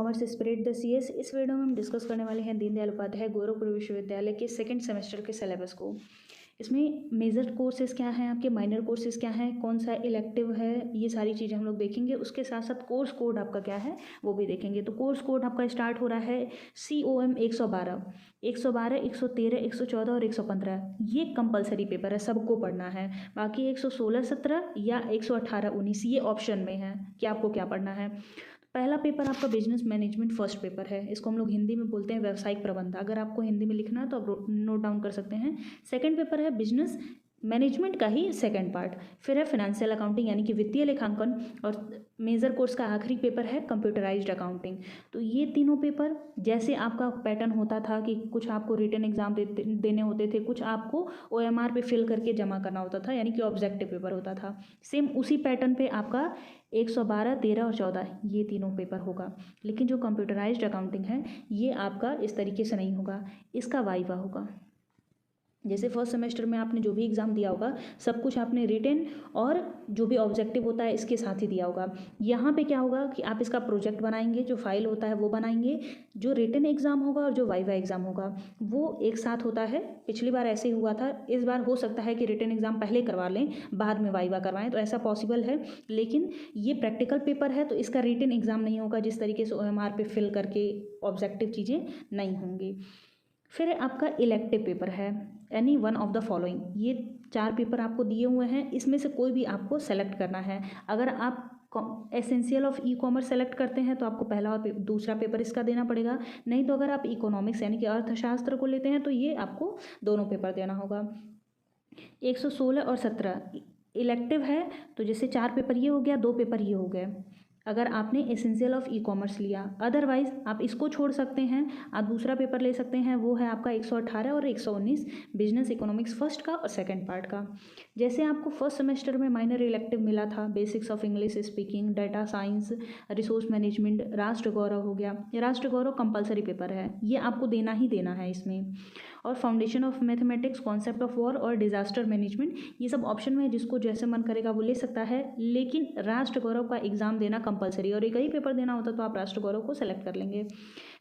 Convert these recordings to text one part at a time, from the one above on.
Commerce spread the CS. इस video में हम डिस्कस करने वाले हैं दीनदयाल उपाध्याय गोरखपुर विश्वविद्यालय के सेकंड सेमेस्टर के सिलेबस को। इसमें मेजर कोर्सेज क्या हैं, आपके माइनर कोर्सेज क्या हैं, कौन सा इलेक्टिव है, ये सारी चीज़ें हम लोग देखेंगे। उसके साथ साथ कोर्स कोड आपका क्या है वो भी देखेंगे। तो कोर्स कोड आपका स्टार्ट हो रहा है COM 112, 113, 114 और 115। ये कंपलसरी पेपर है, सबको पढ़ना है। बाकी 116, 17 या 118, 19 ये ऑप्शन में है कि आपको क्या पढ़ना है। पहला पेपर आपका बिजनेस मैनेजमेंट फर्स्ट पेपर है। इसको हम लोग हिंदी में बोलते हैं व्यावसायिक प्रबंधन। अगर आपको हिंदी में लिखना है तो आप नोट डाउन कर सकते हैं। सेकंड पेपर है बिजनेस मैनेजमेंट का ही सेकंड पार्ट। फिर है फाइनेंशियल अकाउंटिंग यानी कि वित्तीय लेखांकन। और मेजर कोर्स का आखिरी पेपर है कंप्यूटराइज्ड अकाउंटिंग। तो ये तीनों पेपर जैसे आपका पैटर्न होता था कि कुछ आपको रिटन एग्जाम देने होते थे, कुछ आपको OMR पे फिल करके जमा करना होता था, यानी कि ऑब्जेक्टिव पेपर होता था। सेम उसी पैटर्न पे आपका 112, 13 और 14 ये तीनों पेपर होगा। लेकिन जो कंप्यूटराइज्ड अकाउंटिंग है ये आपका इस तरीके से नहीं होगा, इसका वाइवा होगा। जैसे फर्स्ट सेमेस्टर में आपने जो भी एग्ज़ाम दिया होगा सब कुछ आपने रिटन और जो भी ऑब्जेक्टिव होता है इसके साथ ही दिया होगा। यहाँ पे क्या होगा कि आप इसका प्रोजेक्ट बनाएंगे, जो फाइल होता है वो बनाएंगे। जो रिटन एग्ज़ाम होगा और जो वाइवा एग्ज़ाम होगा वो एक साथ होता है। पिछली बार ऐसे ही हुआ था, इस बार हो सकता है कि रिटन एग्ज़ाम पहले करवा लें बाद में वाइवा करवाएं, तो ऐसा पॉसिबल है। लेकिन ये प्रैक्टिकल पेपर है तो इसका रिटन एग्ज़ाम नहीं होगा, जिस तरीके से OMR पे फिल करके ऑब्जेक्टिव चीज़ें नहीं होंगी। फिर आपका इलेक्टिव पेपर है any one of the following. ये 4 पेपर आपको दिए हुए हैं, इसमें से कोई भी आपको सेलेक्ट करना है। अगर आप एसेंशियल ऑफ ई-कॉमर्स सेलेक्ट करते हैं तो आपको पहला और दूसरा पेपर इसका देना पड़ेगा। नहीं तो अगर आप इकोनॉमिक्स यानी कि अर्थशास्त्र को लेते हैं तो ये आपको दोनों पेपर देना होगा। 116 और 17 इलेक्टिव है, तो जैसे 4 पेपर ये हो गया, 2 पेपर ये हो गए अगर आपने एसेंशियल ऑफ ई-कॉमर्स लिया। अदरवाइज आप इसको छोड़ सकते हैं, आप दूसरा पेपर ले सकते हैं, वो है आपका 118 और 119 बिजनेस इकोनॉमिक्स फर्स्ट का और सेकंड पार्ट का। जैसे आपको फर्स्ट सेमेस्टर में माइनर इलेक्टिव मिला था basics of English speaking, data science, resource management, राष्ट्र गौरव हो गया। राष्ट्र गौरव कंपलसरी पेपर है, ये आपको देना ही देना है इसमें। और foundation of mathematics, concept of war और डिजास्टर मैनेजमेंट, ये सब ऑप्शन में जिसको जैसे मन करेगा वो ले सकता है। लेकिन राष्ट्र गौरव का एग्जाम देना कंपलसरी, और एक ही पेपर देना होता तो आप राष्ट्र गौरव को सेलेक्ट कर लेंगे।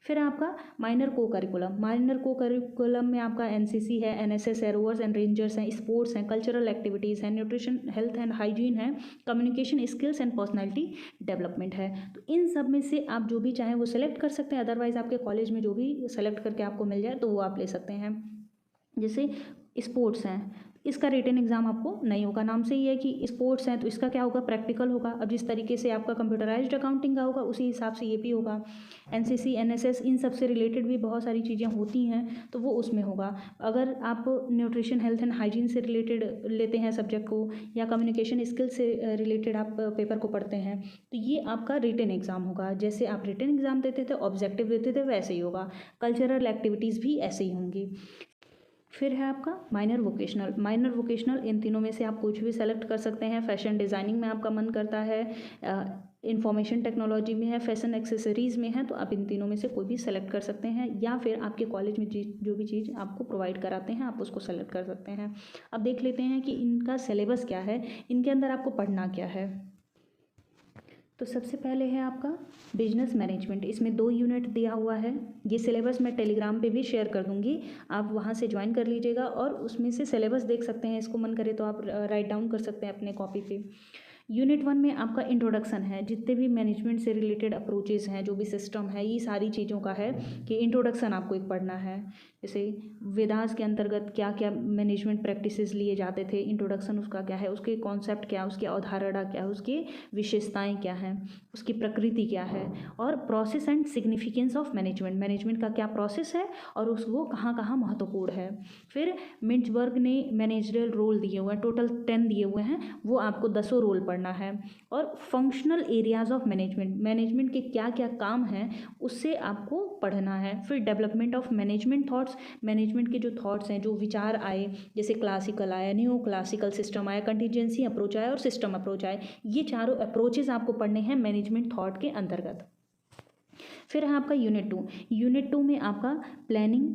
फिर आपका माइनर को करिकुलम। माइनर को करिकुलम में आपका NCC है, NSS है, रोवर्स एंड रेंजर्स हैं, स्पोर्ट्स हैं, कल्चरल एक्टिविटीज़ हैं, न्यूट्रिशन, हेल्थ एंड हाइजीन है, communication skills and personality development है। तो इन सब में से आप जो भी चाहें वो सेलेक्ट कर सकते हैं। अदरवाइज आपके कॉलेज में जो भी सेलेक्ट करके आपको मिल जाए तो वो आप ले सकते हैं। जैसे स्पोर्ट्स हैं, इसका रिटन एग्जाम आपको नहीं होगा, नाम से ही है कि स्पोर्ट्स हैं तो इसका क्या होगा, प्रैक्टिकल होगा। अब जिस तरीके से आपका कंप्यूटराइज्ड अकाउंटिंग का होगा उसी हिसाब से ये भी होगा। NCC, NSS इन सब से रिलेटेड भी बहुत सारी चीज़ें होती हैं तो वो उसमें होगा। अगर आप न्यूट्रिशन, हेल्थ एंड हाइजीन से रिलेटेड लेते हैं सब्जेक्ट को, या कम्युनिकेशन स्किल से रिलेटेड आप पेपर को पढ़ते हैं तो ये आपका रिटन एग्जाम होगा। जैसे आप रिटन एग्जाम देते थे, ऑब्जेक्टिव देते थे, वैसे ही होगा। कल्चरल एक्टिविटीज़ भी ऐसे ही होंगी। फिर है आपका माइनर वोकेशनल। माइनर वोकेशनल इन तीनों में से आप कुछ भी सेलेक्ट कर सकते हैं। फैशन डिज़ाइनिंग में आपका मन करता है, इंफॉर्मेशन टेक्नोलॉजी में है, फैशन एक्सेसरीज़ में है, तो आप इन तीनों में से कोई भी सेलेक्ट कर सकते हैं। या फिर आपके कॉलेज में जो भी चीज़ आपको प्रोवाइड कराते हैं आप उसको सेलेक्ट कर सकते हैं। अब देख लेते हैं कि इनका सिलेबस क्या है, इनके अंदर आपको पढ़ना क्या है। तो सबसे पहले है आपका बिजनेस मैनेजमेंट। इसमें 2 यूनिट दिया हुआ है। ये सिलेबस मैं टेलीग्राम पे भी शेयर कर दूंगी, आप वहाँ से ज्वाइन कर लीजिएगा और उसमें से सिलेबस देख सकते हैं। इसको मन करे तो आप राइट डाउन कर सकते हैं अपने कॉपी पे। यूनिट 1 में आपका इंट्रोडक्शन है, जितने भी मैनेजमेंट से रिलेटेड अप्रोचेज़ हैं, जो भी सिस्टम है, ये सारी चीज़ों का है कि इंट्रोडक्शन आपको एक पढ़ना है। जैसे वेदास के अंतर्गत क्या क्या मैनेजमेंट प्रैक्टिसेस लिए जाते थे, इंट्रोडक्शन उसका क्या है, उसके कॉन्सेप्ट क्या है, उसकी अवधारणा क्या है, उसकी विशेषताएं क्या हैं, उसकी प्रकृति क्या है, और process and significance of management, management का क्या प्रोसेस है और वो कहाँ कहाँ महत्वपूर्ण है। फिर मिंचबर्ग ने मैनेजरियल रोल दिए हुए हैं, टोटल 10 दिए हुए हैं, वो आपको 10 रोल पढ़ना है। और functional areas of management, management के क्या क्या काम हैं उससे आपको पढ़ना है। फिर development of management thoughts, management के जो थॉट्स हैं, जो विचार आए, जैसे क्लासिकल आया, न्यू क्लासिकल सिस्टम आया, कंटीजेंसी अप्रोच आया और सिस्टम अप्रोच आए, ये चारों अप्रोचेज आपको पढ़ने हैं मैनेजमेंट थॉट के अंतर्गत। फिर है आपका यूनिट 2। यूनिट 2 में आपका प्लानिंग,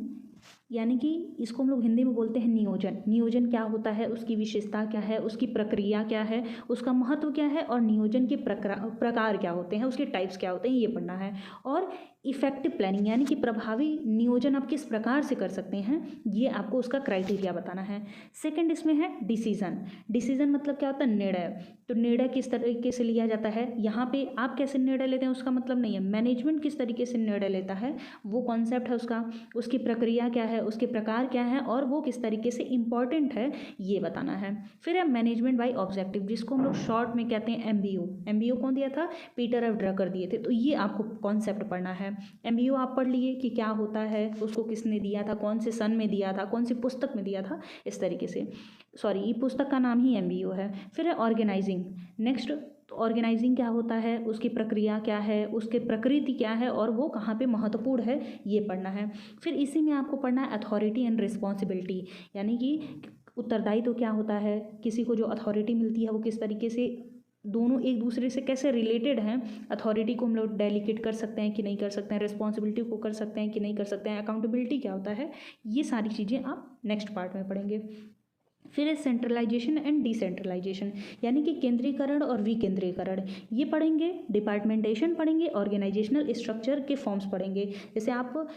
यानी कि इसको हम लोग हिंदी में बोलते हैं नियोजन। नियोजन क्या होता है, उसकी विशेषता क्या है, उसकी प्रक्रिया क्या है, उसका महत्व क्या है, और नियोजन के प्रकार क्या होते हैं, उसके टाइप्स क्या होते हैं, ये पढ़ना है। और इफेक्टिव प्लानिंग यानी कि प्रभावी नियोजन आप किस प्रकार से कर सकते हैं, ये आपको उसका क्राइटेरिया बताना है। सेकंड इसमें है डिसीजन। डिसीजन मतलब क्या होता है, निर्णय। तो निर्णय किस तरीके से लिया जाता है, यहाँ पे आप कैसे निर्णय लेते हैं उसका मतलब नहीं है, मैनेजमेंट किस तरीके से निर्णय लेता है वो कॉन्सेप्ट है उसका, उसकी प्रक्रिया क्या है, उसके प्रकार क्या है, और वो किस तरीके से इंपॉर्टेंट है, ये बताना है। फिर है मैनेजमेंट बाय ऑब्जेक्टिव, जिसको हम लोग शॉर्ट में कहते हैं MBO। MBO कौन दिया था, पीटर एफ ड्रकर दिए थे। तो ये आपको कॉन्सेप्ट पढ़ना है। MBO आप पढ़ लिए कि क्या होता है, उसको किसने दिया था, कौन से सन में दिया था, कौन सी पुस्तक में दिया था, इस तरीके से। सॉरी, ये पुस्तक का नाम ही MBO है। फिर है ऑर्गेनाइजिंग। नेक्स्ट, तो ऑर्गेनाइजिंग क्या होता है, उसकी प्रक्रिया क्या है, उसके प्रकृति क्या है, और वो कहाँ पे महत्वपूर्ण है, ये पढ़ना है। फिर इसी में आपको पढ़ना है अथॉरिटी एंड रिस्पॉन्सिबिलिटी, यानी कि उत्तरदायित्व क्या होता है, किसी को जो अथॉरिटी मिलती है वो किस तरीके से, दोनों एक दूसरे से कैसे रिलेटेड हैं। अथॉरिटी को हम लोग डेलीगेट कर सकते हैं कि नहीं कर सकते हैं, रिस्पॉन्सिबिलिटी को कर सकते हैं कि नहीं कर सकते हैं, अकाउंटेबिलिटी क्या होता है, ये सारी चीज़ें आप नेक्स्ट पार्ट में पढ़ेंगे। फिर है सेंट्रलाइजेशन एंड डिसेंट्रलाइजेशन, यानी कि केंद्रीकरण और विकेंद्रीकरण, ये पढ़ेंगे। डिपार्टमेंटेशन पढ़ेंगे, ऑर्गेनाइजेशनल स्ट्रक्चर के फॉर्म्स पढ़ेंगे। जैसे आप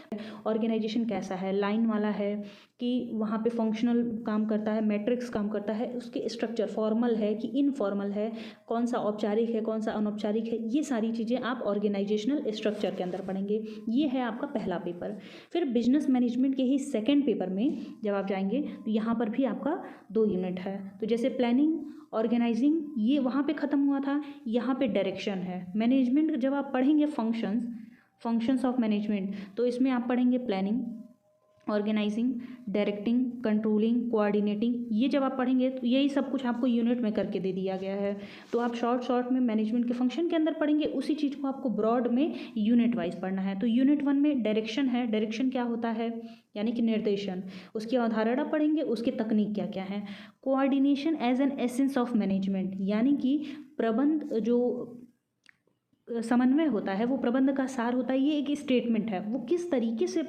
ऑर्गेनाइजेशन कैसा है, लाइन वाला है कि वहाँ पे फंक्शनल काम करता है, मैट्रिक्स काम करता है, उसके स्ट्रक्चर फॉर्मल है कि इनफॉर्मल है, कौन सा औपचारिक है, कौन सा अनौपचारिक है, ये सारी चीज़ें आप ऑर्गेनाइजेशनल स्ट्रक्चर के अंदर पढ़ेंगे। ये है आपका पहला पेपर। फिर बिजनेस मैनेजमेंट के ही सेकेंड पेपर में जब आप जाएंगे तो यहाँ पर भी आपका 2 यूनिट है। तो जैसे प्लानिंग, ऑर्गेनाइजिंग, ये वहाँ पे ख़त्म हुआ था, यहाँ पे डायरेक्शन है। मैनेजमेंट जब आप पढ़ेंगे फंक्शंस ऑफ मैनेजमेंट, तो इसमें आप पढ़ेंगे planning, organising, directing, controlling, coordinating, ये जब आप पढ़ेंगे तो यही सब कुछ आपको यूनिट में करके दे दिया गया है। तो आप शॉर्ट में मैनेजमेंट के फंक्शन के अंदर पढ़ेंगे, उसी चीज़ को आपको ब्रॉड में यूनिट वाइज पढ़ना है। तो यूनिट 1 में डायरेक्शन है। डायरेक्शन क्या होता है, यानी कि निर्देशन, उसकी अवधारणा पढ़ेंगे, उसकी तकनीक क्या क्या है। Coordination as an essence of management, यानी कि प्रबंध जो समन्वय होता है वो प्रबंध का सार होता है, ये एक स्टेटमेंट है, वो किस तरीके से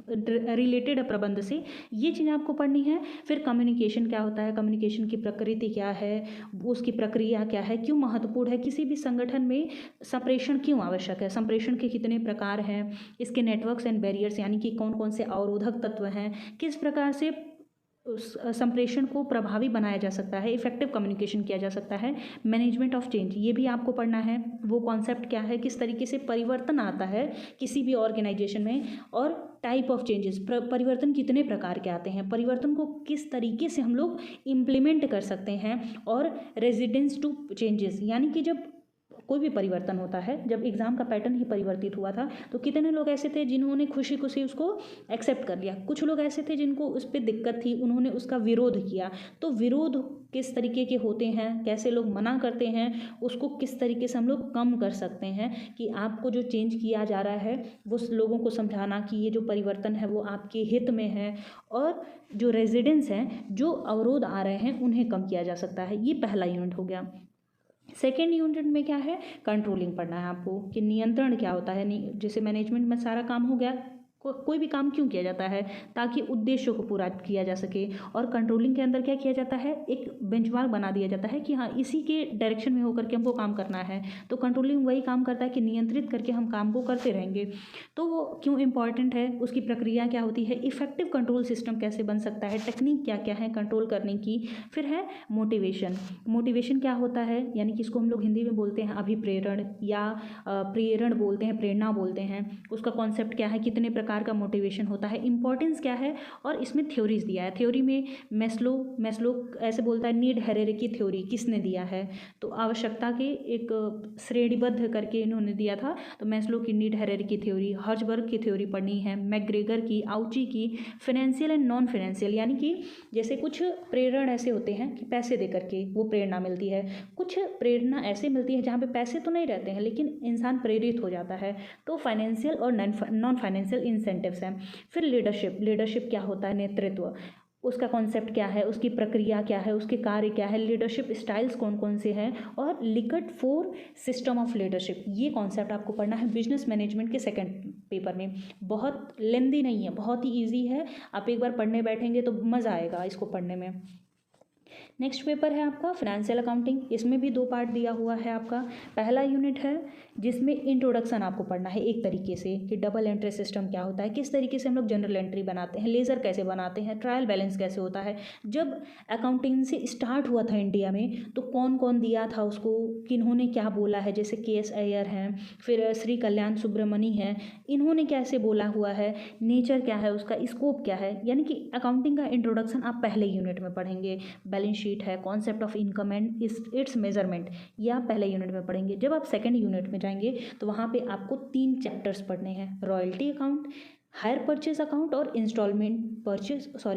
रिलेटेड है प्रबंध से, ये चीज़ आपको पढ़नी है। फिर कम्युनिकेशन क्या होता है, कम्युनिकेशन की प्रकृति क्या है, उसकी प्रक्रिया क्या है, क्यों महत्वपूर्ण है, किसी भी संगठन में संप्रेषण क्यों आवश्यक है, संप्रेषण के कितने प्रकार हैं, इसके नेटवर्क्स एंड बैरियर्स, यानी कि कौन कौन से अवरोधक तत्व हैं, किस प्रकार से उस संप्रेषण को प्रभावी बनाया जा सकता है, इफेक्टिव कम्युनिकेशन किया जा सकता है। मैनेजमेंट ऑफ चेंज, ये भी आपको पढ़ना है, वो कॉन्सेप्ट क्या है, किस तरीके से परिवर्तन आता है किसी भी ऑर्गेनाइजेशन में, और टाइप ऑफ चेंजेस, परिवर्तन कितने प्रकार के आते हैं, परिवर्तन को किस तरीके से हम लोग इम्प्लीमेंट कर सकते हैं। और रेजिडेंस टू चेंजेस, यानी कि जब कोई भी परिवर्तन होता है, जब एग्ज़ाम का पैटर्न ही परिवर्तित हुआ था तो कितने लोग ऐसे थे जिन्होंने खुशी खुशी उसको एक्सेप्ट कर लिया, कुछ लोग ऐसे थे जिनको उस पर दिक्कत थी, उन्होंने उसका विरोध किया। तो विरोध किस तरीके के होते हैं, कैसे लोग मना करते हैं, उसको किस तरीके से हम लोग कम कर सकते हैं कि आपको जो चेंज किया जा रहा है वो लोगों को समझाना कि ये जो परिवर्तन है वो आपके हित में है, और जो रेजिडेंस हैं, जो अवरोध आ रहे हैं, उन्हें कम किया जा सकता है। ये पहला यूनिट हो गया। सेकेंड यूनिट में क्या है, कंट्रोलिंग पढ़ना है आपको कि नियंत्रण क्या होता है। जैसे मैनेजमेंट में सारा काम हो गया, कोई भी काम क्यों किया जाता है, ताकि उद्देश्यों को पूरा किया जा सके। और कंट्रोलिंग के अंदर क्या किया जाता है, एक बेंचमार्क बना दिया जाता है कि हाँ इसी के डायरेक्शन में होकर के हमको काम करना है। तो कंट्रोलिंग वही काम करता है कि नियंत्रित करके हम काम को करते रहेंगे। तो वो क्यों इंपॉर्टेंट है, उसकी प्रक्रिया क्या होती है, इफेक्टिव कंट्रोल सिस्टम कैसे बन सकता है, टेक्निक क्या क्या है कंट्रोल करने की। फिर है मोटिवेशन। मोटिवेशन क्या होता है, यानी कि इसको हम लोग हिंदी में बोलते हैं अभिप्रेरण, या प्रेरण बोलते हैं, प्रेरणा बोलते हैं। उसका कॉन्सेप्ट क्या है, कितने प्रकार का मोटिवेशन होता है, इंपॉर्टेंस क्या है, और इसमें थ्योरीज दिया है। थ्योरी में मैस्लो ऐसे बोलता है नीड हायरार्की थ्योरी किसने दिया है, तो आवश्यकता के एक श्रेणीबद्ध करके इन्होंने दिया था। तो मैस्लो की नीड हायरार्की थ्योरी, हर्जबर्ग की थ्योरी पढ़नी है, मैकग्रेगर की, आउची की, फाइनेंशियल एंड नॉन फाइनेंशियल, यानी कि जैसे कुछ प्रेरण ऐसे होते हैं कि पैसे दे करके वो प्रेरणा मिलती है, कुछ प्रेरणा ऐसे मिलती है जहाँ पे पैसे तो नहीं रहते हैं लेकिन इंसान प्रेरित हो जाता है, तो फाइनेंशियल और नॉन फाइनेंशियल इंसेंटिव्स हैं। फिर लीडरशिप क्या होता है, नेतृत्व। उसका कॉन्सेप्ट क्या है, उसकी प्रक्रिया क्या है, उसके कार्य क्या है, लीडरशिप स्टाइल्स कौन कौन से हैं, और Likert four system of leadership, ये कॉन्सेप्ट आपको पढ़ना है बिजनेस मैनेजमेंट के सेकंड पेपर में। बहुत लेंदी नहीं है, बहुत ही ईजी है, आप एक बार पढ़ने बैठेंगे तो मज़ा आएगा इसको पढ़ने में। नेक्स्ट पेपर है आपका फाइनेंशियल अकाउंटिंग, इसमें भी 2 पार्ट दिया हुआ है आपका। पहला यूनिट है जिसमें इंट्रोडक्शन आपको पढ़ना है एक तरीके से कि डबल एंट्री सिस्टम क्या होता है, किस तरीके से हम लोग जनरल एंट्री बनाते हैं, लेजर कैसे बनाते हैं, ट्रायल बैलेंस कैसे होता है। जब अकाउंटिंग स्टार्ट हुआ था इंडिया में तो कौन कौन दिया था उसको, किन्होंने क्या बोला है, जैसे के.एस. अय्यर हैं, फिर श्री कल्याण सुब्रमणी हैं, इन्होंने कैसे बोला हुआ है, नेचर क्या है उसका, स्कोप क्या है, यानी कि अकाउंटिंग का इंट्रोडक्शन आप पहले यूनिट में पढ़ेंगे। बैलेंस शीट है, concept of income and it's measurement, ये आप पहले यूनिट में पढ़ेंगे। जब आप सेकंड यूनिट में जाएंगे तो वहाँ पे आपको 3 चैप्टर्स पढ़ने हैं, royalty account, hire purchase account और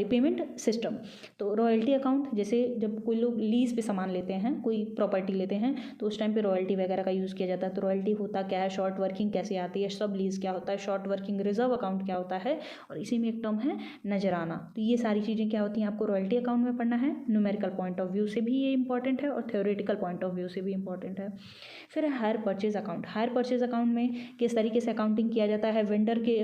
पेमेंट सिस्टम। तो रॉयल्टी अकाउंट, जैसे जब कोई लोग लीज पे सामान लेते हैं, कोई प्रॉपर्टी लेते हैं तो उस टाइम पे रॉयल्टी वगैरह का यूज़ किया जाता है। तो रॉयल्टी होता क्या है, शॉर्ट वर्किंग कैसे आती है, सब लीज क्या होता है, शॉर्ट वर्किंग रिजर्व अकाउंट क्या होता है, और इसी में एक टर्म है नजराना। तो ये सारी चीज़ें क्या होती हैं आपको रॉयल्टी अकाउंट में पढ़ना है। न्यूमेरिकल पॉइंट ऑफ व्यू से भी ये इंपॉर्टेंट है और थ्योरेटिकल पॉइंट ऑफ व्यू से भी इंपॉर्टेंट है। फिर hire purchase account, hire purchase account में किस तरीके से अकाउंटिंग किया जाता है, वेंडर के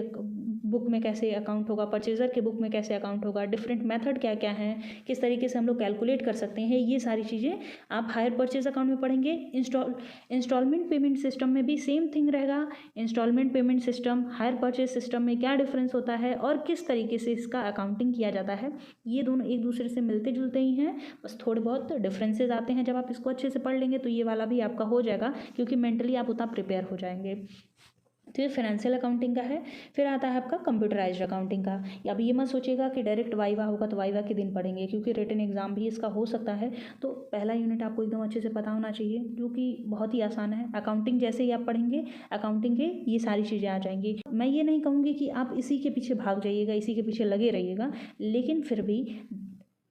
बुक में कैसे अकाउंट होगा, परचेजर के बुक में कैसे अकाउंट होगा, डिफरेंट मेथड क्या क्या हैं, किस तरीके से हम लोग कैलकुलेट कर सकते हैं, ये सारी चीज़ें आप हायर परचेज अकाउंट में पढ़ेंगे। इंस्टॉलमेंट पेमेंट सिस्टम में भी सेम थिंग रहेगा। Instalment payment system, hire purchase system में क्या डिफरेंस होता है और किस तरीके से इसका अकाउंटिंग किया जाता है, ये दोनों एक दूसरे से मिलते जुलते ही हैं, बस थोड़े बहुत डिफरेंसेज आते हैं। जब आप इसको अच्छे से पढ़ लेंगे तो ये वाला भी आपका हो जाएगा, क्योंकि मेंटली आप उतना प्रिपेयर हो जाएंगे। तो ये फाइनेंशियल अकाउंटिंग का है। फिर आता है आपका कंप्यूटराइज्ड अकाउंटिंग का। अब ये मत सोचिएगा कि डायरेक्ट वाइवा होगा तो वाइवा के दिन पढ़ेंगे, क्योंकि रिटन एग्जाम भी इसका हो सकता है। तो पहला यूनिट आपको एकदम अच्छे से पता होना चाहिए, जो कि बहुत ही आसान है। अकाउंटिंग जैसे ही आप पढ़ेंगे, अकाउंटिंग के ये सारी चीज़ें आ जाएंगी। मैं ये नहीं कहूँगी कि आप इसी के पीछे भाग जाइएगा, इसी के पीछे लगे रहिएगा, लेकिन फिर भी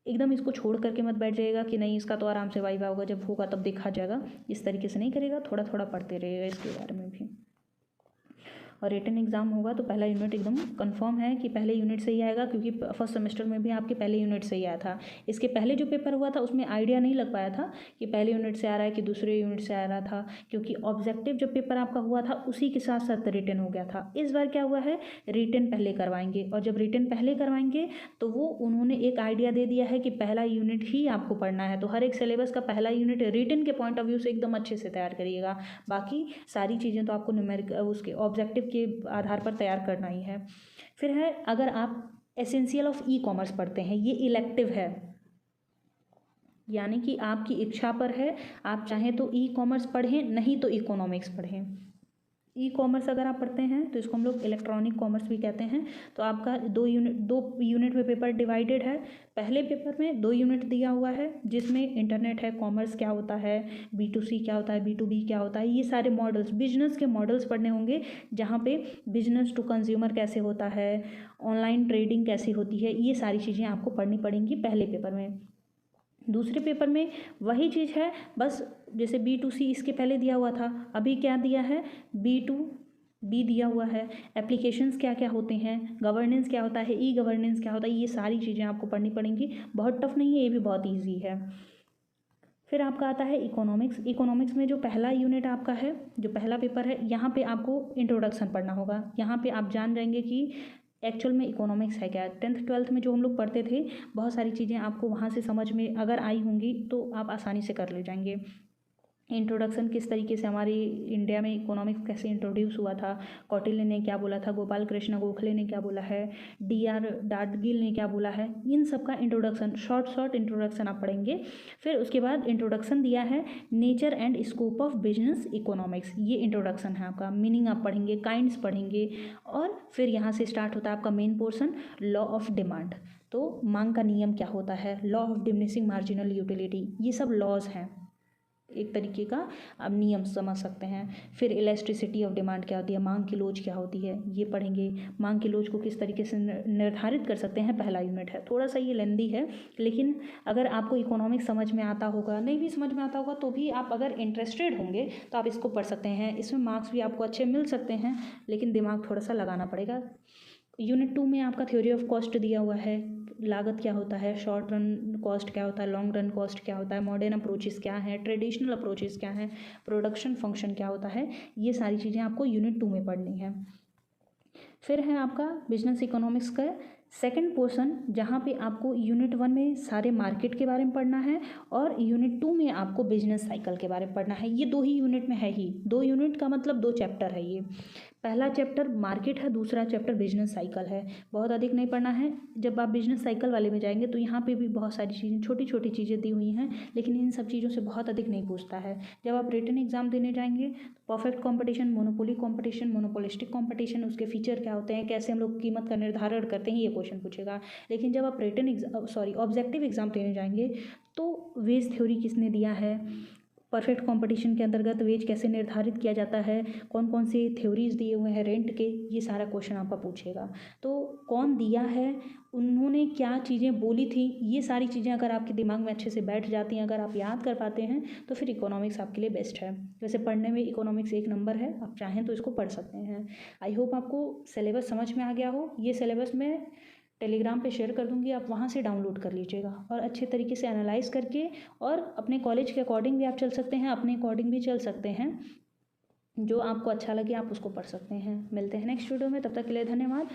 एकदम इसको छोड़ करके मत बैठ जाइएगा कि नहीं इसका तो आराम से वाइवा होगा, जब होगा तब देखा जाएगा। इस तरीके से नहीं करेगा, थोड़ा थोड़ा पढ़ते रहिएगा इसके बारे में भी। और रिटन एग्जाम होगा तो पहला यूनिट एकदम कंफर्म है कि पहले यूनिट से ही आएगा, क्योंकि फर्स्ट सेमेस्टर में भी आपके पहले यूनिट से ही आया था। इसके पहले जो पेपर हुआ था उसमें आइडिया नहीं लग पाया था कि पहले यूनिट से आ रहा है कि दूसरे यूनिट से आ रहा था, क्योंकि ऑब्जेक्टिव जब पेपर आपका हुआ था उसी के साथ साथ रिटन हो गया था। इस बार क्या हुआ है, रिटन पहले करवाएंगे, और जब रिटन पहले करवाएंगे तो वो उन्होंने एक आइडिया दे दिया है कि पहला यूनिट ही आपको पढ़ना है। तो हर एक सिलेबस का पहला यूनिट रिटन के पॉइंट ऑफ व्यू से एकदम अच्छे से तैयार करिएगा। बाकी सारी चीज़ें तो आपको न्यूमेरिक उसके ऑब्जेक्टिव के आधार पर तैयार करना ही है। फिर है, अगर आप एसेंशियल ऑफ ई कॉमर्स पढ़ते हैं, ये इलेक्टिव है, यानी कि आपकी इच्छा पर है, आप चाहें तो ई कॉमर्स पढ़ें, नहीं तो इकोनॉमिक्स पढ़ें। ई कॉमर्स अगर आप पढ़ते हैं तो इसको हम लोग इलेक्ट्रॉनिक कॉमर्स भी कहते हैं। तो आपका 2 यूनिट में पेपर डिवाइडेड है। पहले पेपर में 2 यूनिट दिया हुआ है, जिसमें इंटरनेट है, कॉमर्स क्या होता है, B2C क्या होता है, B2B क्या होता है, ये सारे मॉडल्स, बिजनेस के मॉडल्स पढ़ने होंगे, जहाँ पे बिजनेस टू कंज्यूमर कैसे होता है, ऑनलाइन ट्रेडिंग कैसी होती है, ये सारी चीज़ें आपको पढ़नी पड़ेंगी पहले पेपर में। दूसरे पेपर में वही चीज़ है, बस जैसे B2C इसके पहले दिया हुआ था, अभी क्या दिया है, B2B दिया हुआ है। एप्लीकेशंस क्या क्या होते हैं, गवर्नेंस क्या होता है, ई गवर्नेंस क्या होता है, ये सारी चीज़ें आपको पढ़नी पड़ेंगी। बहुत टफ नहीं है, ये भी बहुत ईजी है। फिर आपका आता है इकोनॉमिक्स। इकोनॉमिक्स में जो पहला यूनिट आपका है, जो पहला पेपर है, यहाँ पे आपको इंट्रोडक्शन पढ़ना होगा। यहाँ पे आप जान जाएंगे कि एक्चुअल में इकोनॉमिक्स है क्या। 10th 12th में जो हम लोग पढ़ते थे, बहुत सारी चीज़ें आपको वहाँ से समझ में अगर आई होंगी तो आप आसानी से कर ले जाएंगे। इंट्रोडक्शन किस तरीके से हमारी इंडिया में इकोनॉमिक्स कैसे इंट्रोड्यूस हुआ था, कौटिल्य ने क्या बोला था, गोपाल कृष्ण गोखले ने क्या बोला है, DR डाडगिल ने क्या बोला है, इन सब का इंट्रोडक्शन, शॉर्ट इंट्रोडक्शन आप पढ़ेंगे। फिर उसके बाद इंट्रोडक्शन दिया है nature and scope of business economics, ये इंट्रोडक्शन है आपका। मीनिंग आप पढ़ेंगे, काइंड्स पढ़ेंगे, और फिर यहाँ से स्टार्ट होता है आपका main portion, law of demand. तो मांग का नियम क्या होता है, law of diminishing marginal utility, ये सब लॉज हैं, एक तरीके का आप नियम समझ सकते हैं। फिर इलास्टिसिटी ऑफ डिमांड क्या होती है, मांग की लोच क्या होती है, ये पढ़ेंगे। मांग की लोच को किस तरीके से निर्धारित कर सकते हैं, पहला यूनिट है। थोड़ा सा ये लेंदी है, लेकिन अगर आपको इकोनॉमिक्स समझ में आता होगा, नहीं भी समझ में आता होगा तो भी आप अगर इंटरेस्टेड होंगे तो आप इसको पढ़ सकते हैं। इसमें मार्क्स भी आपको अच्छे मिल सकते हैं, लेकिन दिमाग थोड़ा सा लगाना पड़ेगा। यूनिट 2 में आपका थ्योरी ऑफ कॉस्ट दिया हुआ है, लागत क्या होता है, शॉर्ट रन कॉस्ट क्या होता है, लॉन्ग रन कॉस्ट क्या होता है, मॉडर्न अप्रोचेस क्या है, ट्रेडिशनल अप्रोचेस क्या है, प्रोडक्शन फंक्शन क्या होता है, ये सारी चीज़ें आपको यूनिट 2 में पढ़नी है। फिर है आपका बिजनेस इकोनॉमिक्स का सेकंड पोर्शन, जहाँ पे आपको यूनिट 1 में सारे मार्केट के बारे में पढ़ना है और यूनिट 2 में आपको बिजनेस साइकिल के बारे में पढ़ना है। ये 2 ही यूनिट में है ही, 2 यूनिट का मतलब 2 चैप्टर है ये। पहला चैप्टर मार्केट है, दूसरा चैप्टर बिजनेस साइकिल है। बहुत अधिक नहीं पढ़ना है। जब आप बिजनेस साइकिल वाले में जाएंगे तो यहाँ पे भी बहुत सारी चीज़ें, छोटी छोटी चीज़ें दी हुई हैं, लेकिन इन सब चीज़ों से बहुत अधिक नहीं पूछता है। जब आप रिटन एग्जाम देने जाएंगे तो perfect competition, monopoly competition, monopolistic competition, उसके फीचर क्या होते हैं, कैसे हम लोग कीमत का निर्धारण करते हैं, ये क्वेश्चन पूछेगा। लेकिन जब आप ऑब्जेक्टिव एग्जाम देने जाएंगे तो वेज थ्योरी किसने दिया है, परफेक्ट कंपटीशन के अंतर्गत वेज कैसे निर्धारित किया जाता है, कौन कौन से थ्योरीज दिए हुए हैं रेंट के, ये सारा क्वेश्चन आपका पूछेगा। तो कौन दिया है, उन्होंने क्या चीज़ें बोली थी, ये सारी चीज़ें अगर आपके दिमाग में अच्छे से बैठ जाती हैं, अगर आप याद कर पाते हैं, तो फिर इकोनॉमिक्स आपके लिए बेस्ट है। वैसे पढ़ने में इकोनॉमिक्स 1 नंबर है, आप चाहें तो इसको पढ़ सकते हैं। आई होप आपको सिलेबस समझ में आ गया हो। ये सिलेबस मैं टेलीग्राम पे शेयर कर दूंगी, आप वहाँ से डाउनलोड कर लीजिएगा और अच्छे तरीके से एनालाइज करके, और अपने कॉलेज के अकॉर्डिंग भी आप चल सकते हैं, अपने अकॉर्डिंग भी चल सकते हैं, जो आपको अच्छा लगे आप उसको पढ़ सकते हैं। मिलते हैं नेक्स्ट वीडियो में, तब तक के लिए धन्यवाद।